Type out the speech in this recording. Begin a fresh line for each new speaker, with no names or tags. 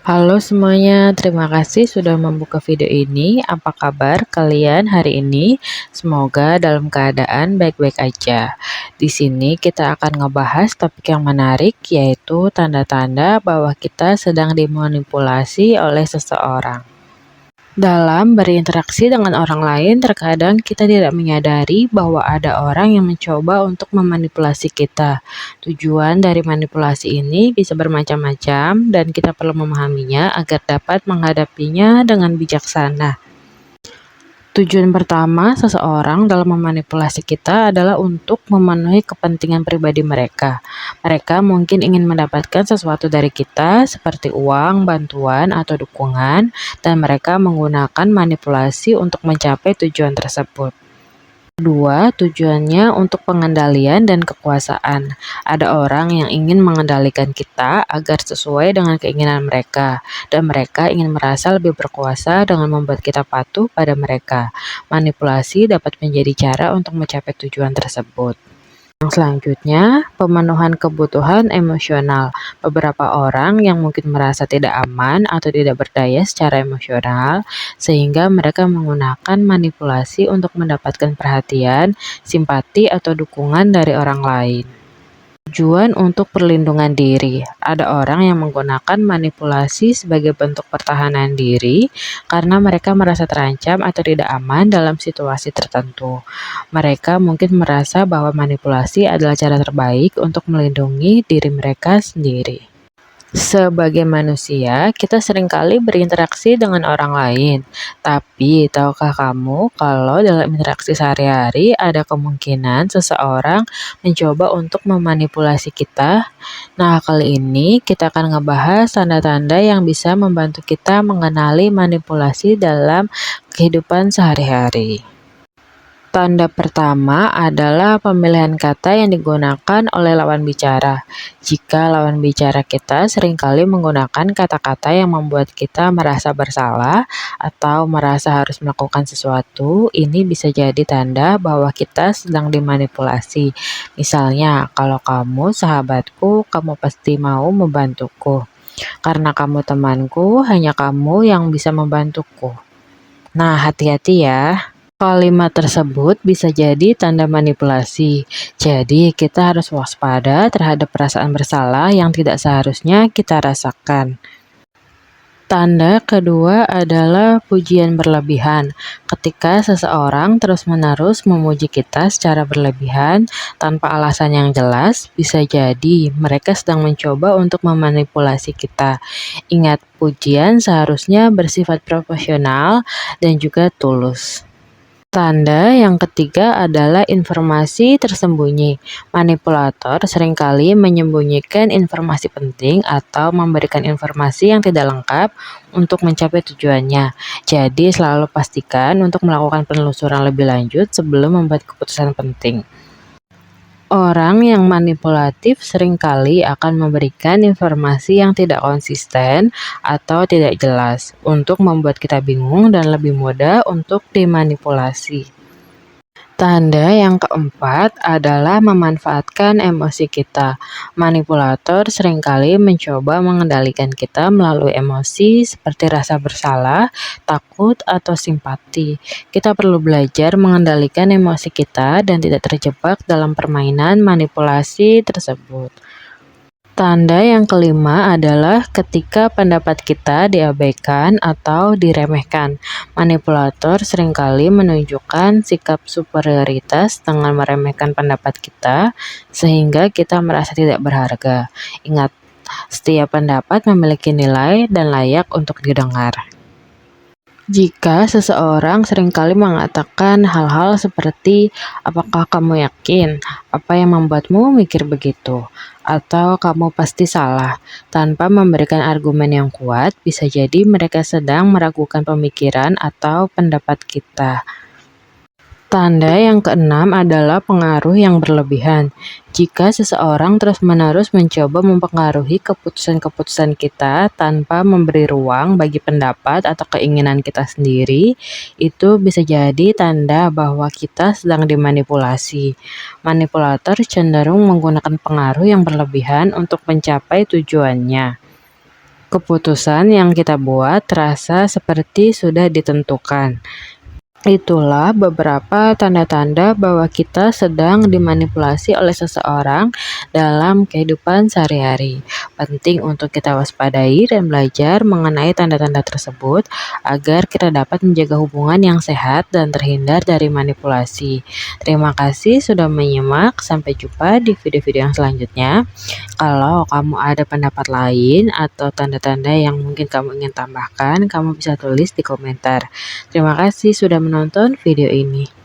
Halo semuanya, terima kasih sudah membuka video ini. Apa kabar kalian hari ini? Semoga dalam keadaan baik-baik aja. Di sini kita akan ngebahas topik yang menarik, yaitu tanda-tanda bahwa kita sedang dimanipulasi oleh seseorang. Dalam berinteraksi dengan orang lain, terkadang kita tidak menyadari bahwa ada orang yang mencoba untuk memanipulasi kita. Tujuan dari manipulasi ini bisa bermacam-macam, dan kita perlu memahaminya agar dapat menghadapinya dengan bijaksana. Tujuan pertama seseorang dalam memanipulasi kita adalah untuk memenuhi kepentingan pribadi mereka. Mereka mungkin ingin mendapatkan sesuatu dari kita, seperti uang, bantuan, atau dukungan, dan mereka menggunakan manipulasi untuk mencapai tujuan tersebut. Kedua, tujuannya untuk pengendalian dan kekuasaan. Ada orang yang ingin mengendalikan kita agar sesuai dengan keinginan mereka, dan mereka ingin merasa lebih berkuasa dengan membuat kita patuh pada mereka. Manipulasi dapat menjadi cara untuk mencapai tujuan tersebut. Yang selanjutnya, pemenuhan kebutuhan emosional. Beberapa orang yang mungkin merasa tidak aman atau tidak berdaya secara emosional, sehingga mereka menggunakan manipulasi untuk mendapatkan perhatian, simpati, atau dukungan dari orang lain. Tujuan untuk perlindungan diri. Ada orang yang menggunakan manipulasi sebagai bentuk pertahanan diri karena mereka merasa terancam atau tidak aman dalam situasi tertentu. Mereka mungkin merasa bahwa manipulasi adalah cara terbaik untuk melindungi diri mereka sendiri. Sebagai manusia, kita seringkali berinteraksi dengan orang lain. Tapi, tahukah kamu kalau dalam interaksi sehari-hari ada kemungkinan seseorang mencoba untuk memanipulasi kita? Nah, kali ini kita akan ngebahas tanda-tanda yang bisa membantu kita mengenali manipulasi dalam kehidupan sehari-hari. Tanda pertama adalah pemilihan kata yang digunakan oleh lawan bicara. Jika lawan bicara kita seringkali menggunakan kata-kata yang membuat kita merasa bersalah atau merasa harus melakukan sesuatu, ini bisa jadi tanda bahwa kita sedang dimanipulasi. Misalnya, kalau kamu sahabatku, kamu pasti mau membantuku. Karena kamu temanku, hanya kamu yang bisa membantuku. Nah, hati-hati ya. Kalimat tersebut bisa jadi tanda manipulasi. Jadi, kita harus waspada terhadap perasaan bersalah yang tidak seharusnya kita rasakan. Tanda kedua adalah pujian berlebihan. Ketika seseorang terus-menerus memuji kita secara berlebihan tanpa alasan yang jelas, bisa jadi mereka sedang mencoba untuk memanipulasi kita. Ingat, pujian seharusnya bersifat profesional dan juga tulus. Tanda yang ketiga adalah informasi tersembunyi. Manipulator seringkali menyembunyikan informasi penting atau memberikan informasi yang tidak lengkap untuk mencapai tujuannya. Jadi selalu pastikan untuk melakukan penelusuran lebih lanjut sebelum membuat keputusan penting. Orang yang manipulatif seringkali akan memberikan informasi yang tidak konsisten atau tidak jelas untuk membuat kita bingung dan lebih mudah untuk dimanipulasi. Tanda yang keempat adalah memanfaatkan emosi kita. Manipulator seringkali mencoba mengendalikan kita melalui emosi seperti rasa bersalah, takut, atau simpati. Kita perlu belajar mengendalikan emosi kita dan tidak terjebak dalam permainan manipulasi tersebut. Tanda yang kelima adalah ketika pendapat kita diabaikan atau diremehkan. Manipulator seringkali menunjukkan sikap superioritas dengan meremehkan pendapat kita, sehingga kita merasa tidak berharga. Ingat, setiap pendapat memiliki nilai dan layak untuk didengar. Jika seseorang seringkali mengatakan hal-hal seperti, "Apakah kamu yakin? Apa yang membuatmu mikir begitu?" Atau "Kamu pasti salah," tanpa memberikan argumen yang kuat, bisa jadi mereka sedang meragukan pemikiran atau pendapat kita. Tanda yang keenam adalah pengaruh yang berlebihan. Jika seseorang terus-menerus mencoba mempengaruhi keputusan-keputusan kita tanpa memberi ruang bagi pendapat atau keinginan kita sendiri, itu bisa jadi tanda bahwa kita sedang dimanipulasi. Manipulator cenderung menggunakan pengaruh yang berlebihan untuk mencapai tujuannya. keputusan yang kita buat terasa seperti sudah ditentukan. Itulah beberapa tanda-tanda bahwa kita sedang dimanipulasi oleh seseorang dalam kehidupan sehari-hari. Penting untuk kita waspadai dan belajar mengenai tanda-tanda tersebut agar kita dapat menjaga hubungan yang sehat dan terhindar dari manipulasi. Terima kasih sudah menyimak. Sampai jumpa di video-video yang selanjutnya. Kalau kamu ada pendapat lain atau tanda-tanda yang mungkin kamu ingin tambahkan, kamu bisa tulis di komentar. Terima kasih sudah menonton video ini.